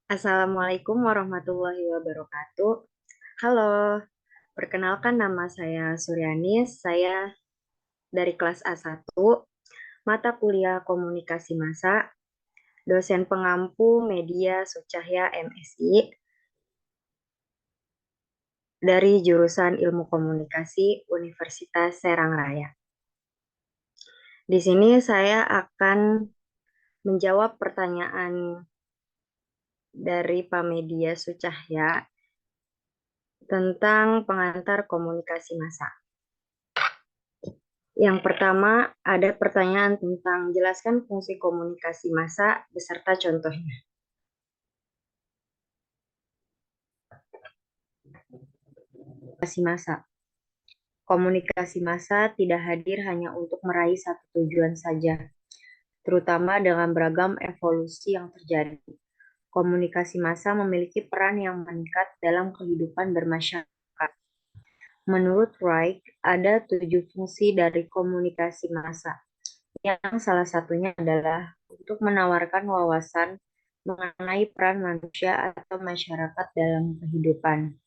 Assalamualaikum warahmatullahi wabarakatuh. Halo, perkenalkan nama saya Suryanis. Saya dari kelas A1, mata kuliah Komunikasi Massa, dosen pengampu Media Sucahya MSI dari jurusan Ilmu Komunikasi Universitas Serang Raya. Di sini saya akan menjawab pertanyaan dari Pak Media Sucahya tentang pengantar komunikasi massa. Yang pertama, ada pertanyaan tentang jelaskan fungsi komunikasi massa beserta contohnya. Komunikasi massa. Komunikasi massa tidak hadir hanya untuk meraih satu tujuan saja, terutama dengan beragam evolusi yang terjadi. Komunikasi massa memiliki peran yang meningkat dalam kehidupan bermasyarakat. Menurut Wright, ada 7 fungsi dari komunikasi massa, yang salah satunya adalah untuk menawarkan wawasan mengenai peran manusia atau masyarakat dalam kehidupan.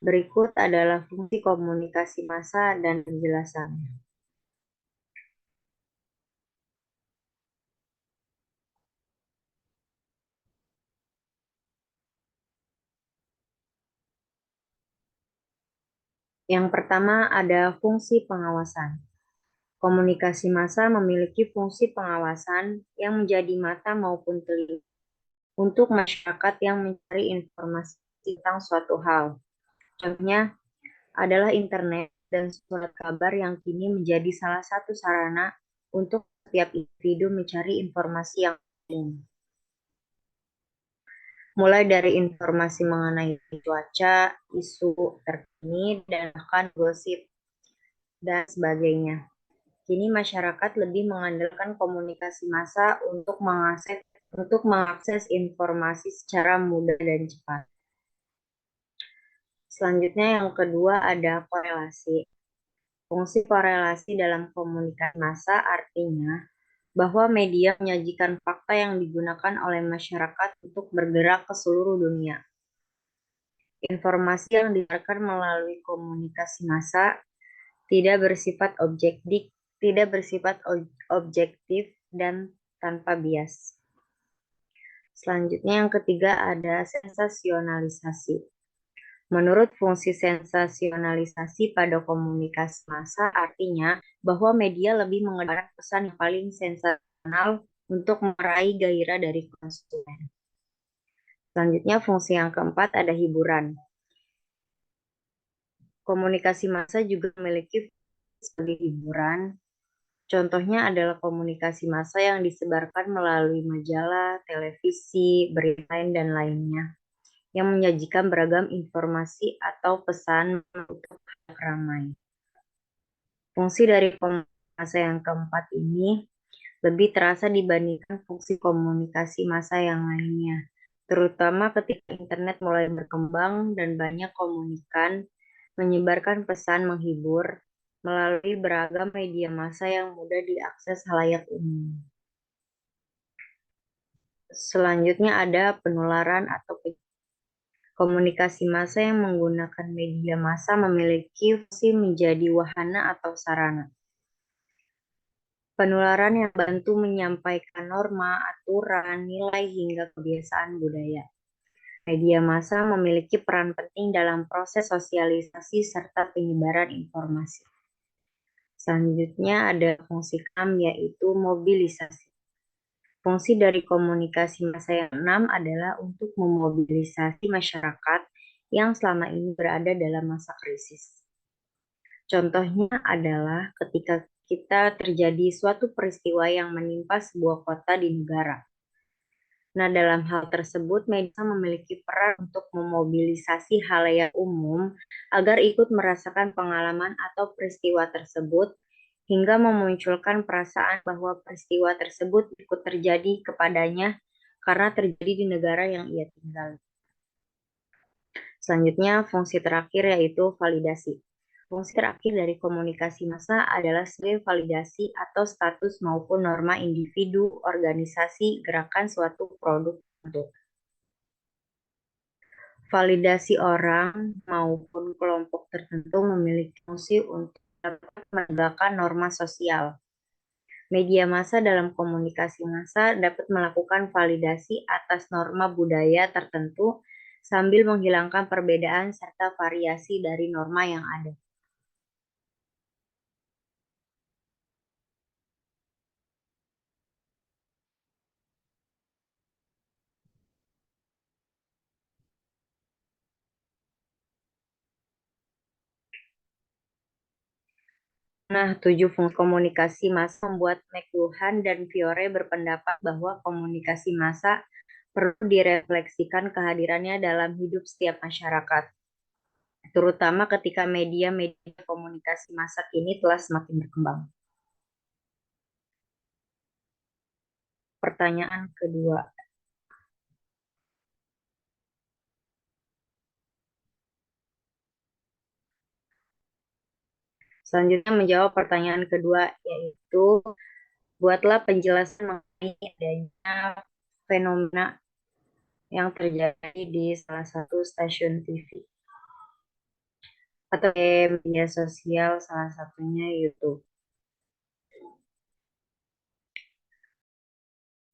Berikut adalah fungsi komunikasi massa dan penjelasannya. Yang pertama ada fungsi pengawasan. Komunikasi massa memiliki fungsi pengawasan yang menjadi mata maupun telinga untuk masyarakat yang mencari informasi tentang suatu hal. Contohnya adalah internet dan surat kabar yang kini menjadi salah satu sarana untuk setiap individu mencari informasi yang penting. Mulai dari informasi mengenai cuaca, isu terkini, dan bahkan gosip, dan sebagainya. Kini masyarakat lebih mengandalkan komunikasi massa untuk mengakses informasi secara mudah dan cepat. Selanjutnya yang kedua ada korelasi. Fungsi korelasi dalam komunikasi massa artinya bahwa media menyajikan fakta yang digunakan oleh masyarakat untuk bergerak ke seluruh dunia. Informasi yang diberikan melalui komunikasi massa tidak bersifat objektif dan tanpa bias. Selanjutnya yang ketiga ada sensasionalisasi. Menurut fungsi sensasionalisasi pada komunikasi massa artinya bahwa media lebih mengedepankan pesan yang paling sensasional untuk meraih gairah dari konsumen. Selanjutnya fungsi yang keempat ada hiburan. Komunikasi massa juga memiliki fungsi sebagai hiburan. Contohnya adalah komunikasi massa yang disebarkan melalui majalah, televisi, berita dan lainnya, yang menyajikan beragam informasi atau pesan untuk ramai. Fungsi dari komunikasi massa yang keempat ini lebih terasa dibandingkan fungsi komunikasi massa yang lainnya, terutama ketika internet mulai berkembang dan banyak komunikan menyebarkan pesan menghibur melalui beragam media massa yang mudah diakses khalayak umum. Selanjutnya ada penularan atau komunikasi massa yang menggunakan media massa memiliki fungsi menjadi wahana atau sarana. Penularan yang bantu menyampaikan norma, aturan, nilai, hingga kebiasaan budaya. Media massa memiliki peran penting dalam proses sosialisasi serta penyebaran informasi. Selanjutnya ada fungsi keenam yaitu mobilisasi. Fungsi dari komunikasi massa yang keenam adalah untuk memobilisasi masyarakat yang selama ini berada dalam masa krisis. Contohnya adalah ketika kita terjadi suatu peristiwa yang menimpa sebuah kota di negara. Nah, dalam hal tersebut, media memiliki peran untuk memobilisasi khalayak umum agar ikut merasakan pengalaman atau peristiwa tersebut, hingga memunculkan perasaan bahwa peristiwa tersebut ikut terjadi kepadanya karena terjadi di negara yang ia tinggali. Selanjutnya, fungsi terakhir yaitu validasi. Fungsi terakhir dari komunikasi massa adalah sebagai validasi atau status maupun norma individu, organisasi, gerakan suatu produk. Validasi orang maupun kelompok tertentu memiliki fungsi untuk dapat menegakkan norma sosial. Media massa dalam komunikasi massa dapat melakukan validasi atas norma budaya tertentu sambil menghilangkan perbedaan serta variasi dari norma yang ada. Nah, 7 fungsi komunikasi massa membuat McLuhan dan Fiore berpendapat bahwa komunikasi massa perlu direfleksikan kehadirannya dalam hidup setiap masyarakat, terutama ketika media-media komunikasi massa kini telah semakin berkembang. Pertanyaan kedua. Selanjutnya menjawab pertanyaan kedua, yaitu buatlah penjelasan mengenai adanya fenomena yang terjadi di salah satu stasiun TV atau media sosial, salah satunya YouTube.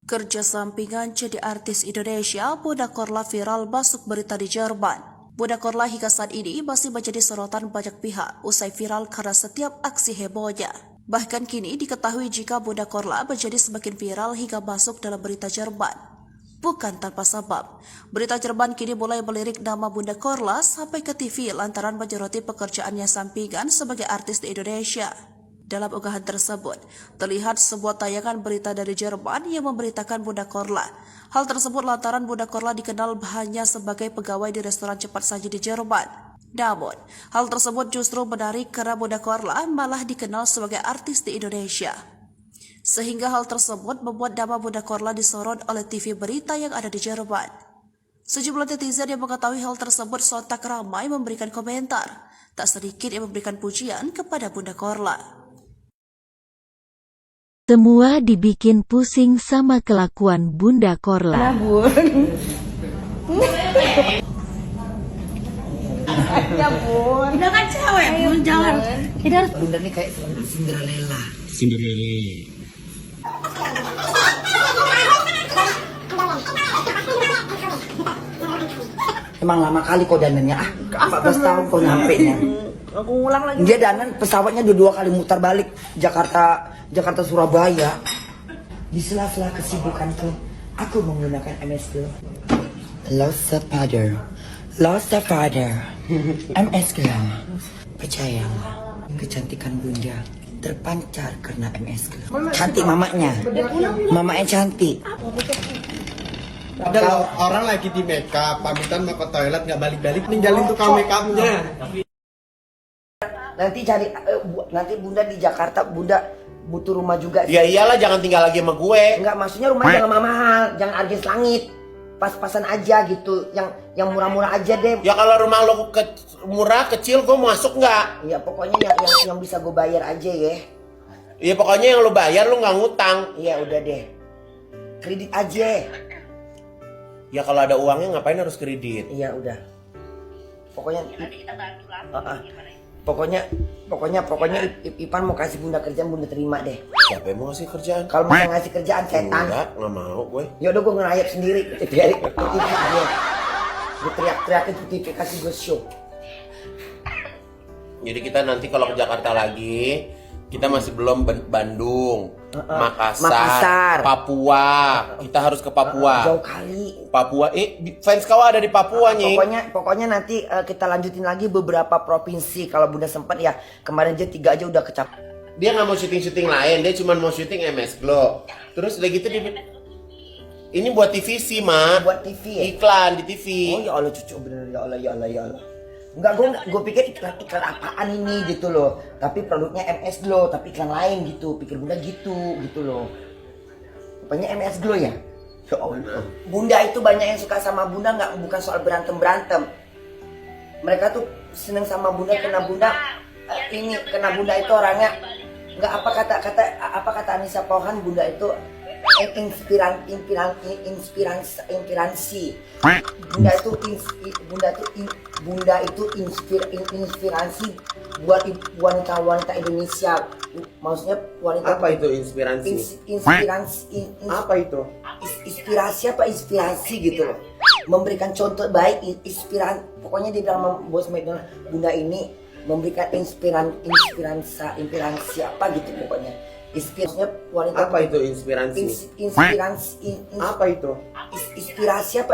Kerja sampingan jadi artis Indonesia, Bunda Korla viral masuk berita di Jerman. Bunda Korla hingga saat ini masih menjadi sorotan banyak pihak usai viral karena setiap aksi hebohnya. Bahkan kini diketahui jika Bunda Korla menjadi semakin viral hingga masuk dalam berita Jerman. Bukan tanpa sebab, berita Jerman kini mulai melirik nama Bunda Korla sampai ke TV lantaran menyoroti pekerjaannya sampingan sebagai artis di Indonesia. Dalam unggahan tersebut, terlihat sebuah tayangan berita dari Jerman yang memberitakan Bunda Korla. Hal tersebut lantaran Bunda Korla dikenal hanya sebagai pegawai di restoran cepat saji di Jerman. Namun, hal tersebut justru menarik karena Bunda Korla malah dikenal sebagai artis di Indonesia. Sehingga hal tersebut membuat nama Bunda Korla disorot oleh TV berita yang ada di Jerman. Sejumlah netizen yang mengetahui hal tersebut sontak ramai memberikan komentar. Tak sedikit yang memberikan pujian kepada Bunda Korla. Semua dibikin pusing sama kelakuan Bunda Korla. Ya bun, udah kan cewek bun, jangan. Kita harus. Bunda nih kayak Cinderella. Emang lama kali kok danannya. 14 tahun kok nyampe nya. Aku ulang lagi. Dia danan pesawatnya dua kali mutar balik Jakarta Surabaya. Di sela-sela kesibukanku, aku menggunakan MS Glow. Lost a father. MS Glow. Percayalah, kecantikan Bunda terpancar karena MS Glow. Cantik mamanya. Mamanya cantik. Ada loh, orang lagi di makeup, pamitan mau ke toilet nggak balik-balik, ninggalin tukang makeupnya. Nanti Bunda di Jakarta, Bunda butuh rumah juga. Ya iyalah, jangan tinggal lagi sama gue. Enggak, maksudnya rumah jangan mahal, jangan harga langit. Pas-pasan aja gitu, yang murah-murah aja deh. Ya kalau rumah lo murah kecil, gue masuk nggak? Ya pokoknya yang bisa gue bayar aja ya. Ya pokoknya yang lo bayar, lo nggak ngutang. Iya udah deh, kredit aja. Ya kalau ada uangnya ngapain harus kredit? Iya udah. Pokoknya Ipan mau kasih Bunda kerjaan, Bunda terima deh. Siapa yang mau ngasih kerjaan? Kalau mau ngasih kerjaan setan. Nggak mau gue. Ya udah gue ngerayap sendiri. Biarin gue teriak-teriakin tuh TV, kasih gue show. Jadi kita nanti kalau ke Jakarta lagi, kita masih belum Bandung, Makassar, Papua. Kita harus ke Papua. Jauh kali. Papua, fans kau ada di Papua nih. Pokoknya nanti kita lanjutin lagi beberapa provinsi kalau Bunda sempat ya. Kemarin aja 3 aja udah kecap. Dia nggak mau syuting lain, dia cuma mau syuting MS Glow. Terus udah gitu ini buat TVC, Ma. Buat TV ya? Iklan di TV. Oh ya Allah, cucu bener, ya Allah. Enggak, gue pikir iklan apaan ini gitu loh. Tapi produknya MS Glow, tapi iklan lain gitu. Pikir Bunda gitu loh. Rupanya MS Glow ya? Ya Allah. Bunda itu banyak yang suka sama Bunda, bukan soal berantem. Mereka tuh seneng sama Bunda karena Bunda karena Bunda itu orangnya apa kata Anissa Pohan, Bunda itu inspirasi. Bunda itu inspirasi buat wanita-wanita Indonesia. Maksudnya wanita Apa itu inspirasi? Apa itu? Inspirasi gitu loh. Memberikan contoh baik, inspirasi. Pokoknya dia bilang bos McDonald, Bunda ini memberikan inspirasi apa gitu pokoknya. Inspirasinya wanita. Apa itu inspirasi? Apa itu?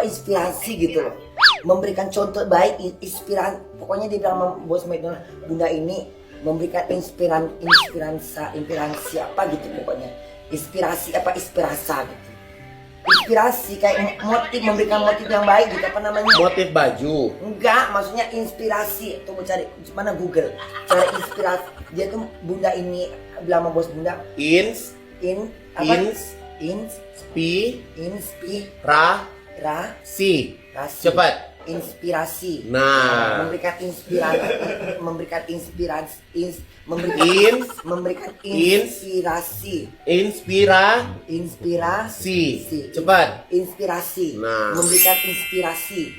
Inspirasi gitu loh. Memberikan contoh baik, inspirasi. Pokoknya dia bilang bos McDonald, Bunda ini memberikan inspirasi apa gitu pokoknya. Inspirasi gitu. Inspirasi kayak motif, memberikan motif yang baik gitu, apa namanya? Motif baju. Enggak, maksudnya inspirasi. Tunggu cari mana Google. Cari inspirasi. Dia tuh Bunda ini bilang sama bos Bunda. Inspirasi. Cepat. Inspirasi. Nah. Memberikan inspirasi. Cepat. Inspirasi. Nah. Memberikan inspirasi.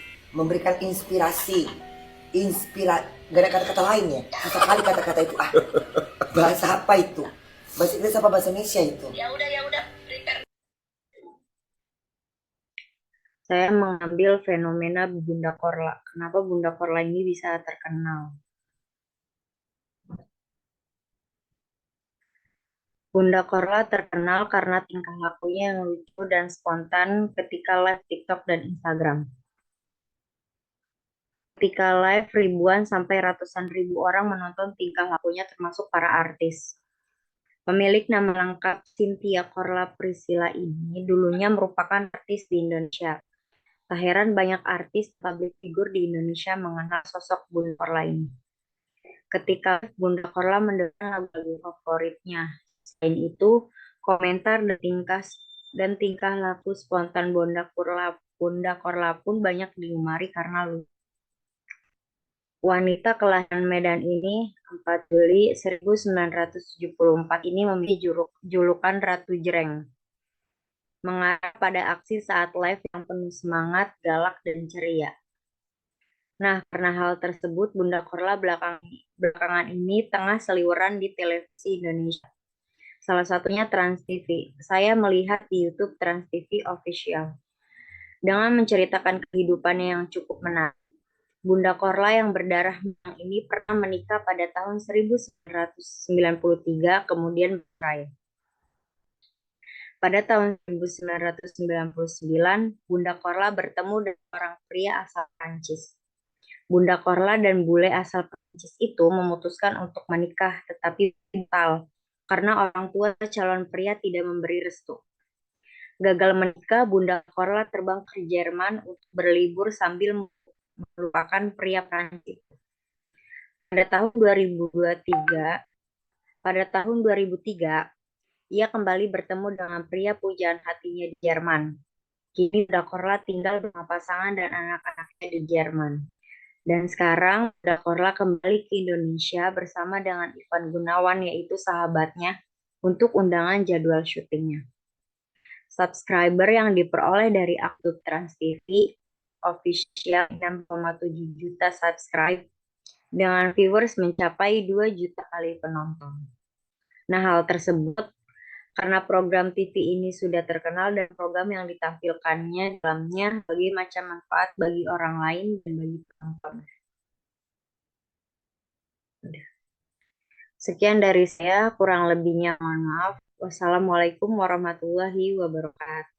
Gak ada kata-kata lain ya. Susah kali kata-kata itu. Bahasa apa itu? Bahasa Inggris apa bahasa Indonesia itu? Saya mengambil fenomena Bunda Korla. Kenapa Bunda Korla ini bisa terkenal? Bunda Korla terkenal karena tingkah lakunya yang lucu dan spontan ketika live TikTok dan Instagram. Ketika live, ribuan sampai ratusan ribu orang menonton tingkah lakunya termasuk para artis. Pemilik nama lengkap Cynthia Korla Priscilla ini dulunya merupakan artis di Indonesia. Tak heran banyak artis public figure di Indonesia mengenal sosok Bunda Korla ini. Ketika Bunda Korla mendengar lagu-lagu favoritnya. Selain itu, komentar dan tingkah laku spontan Bunda Korla pun banyak digemari karena lucu. Wanita kelahiran Medan ini 4 Juli 1974 ini memiliki julukan Ratu Jreng. Mengarah pada aksi saat live yang penuh semangat, galak, dan ceria. Nah, karena hal tersebut, Bunda Korla belakangan ini tengah seliweran di televisi Indonesia. Salah satunya Trans TV. Saya melihat di YouTube Trans TV Official. Dengan menceritakan kehidupannya yang cukup menarik. Bunda Korla yang berdarah merah ini pernah menikah pada tahun 1993, kemudian bercerai. Pada tahun 1999, Bunda Korla bertemu dengan orang pria asal Prancis. Bunda Korla dan bule asal Prancis itu memutuskan untuk menikah, tetapi batal karena orang tua calon pria tidak memberi restu. Gagal menikah, Bunda Korla terbang ke Jerman untuk berlibur sambil melupakan pria Prancis. Pada tahun 2003, ia kembali bertemu dengan pria pujaan hatinya di Jerman. Kini Bunda Korla tinggal bersama pasangan dan anak-anaknya di Jerman. Dan sekarang Bunda Korla kembali ke Indonesia bersama dengan Ivan Gunawan, yaitu sahabatnya, untuk undangan jadwal syutingnya. Subscriber yang diperoleh dari akun Trans TV Official 6,7 juta subscribe dengan viewers mencapai 2 juta kali penonton. Nah, hal tersebut karena program TV ini sudah terkenal dan program yang ditampilkannya dalamnya berbagai macam manfaat bagi orang lain dan bagi penonton. Sekian dari saya, kurang lebihnya mohon maaf. Wassalamualaikum warahmatullahi wabarakatuh.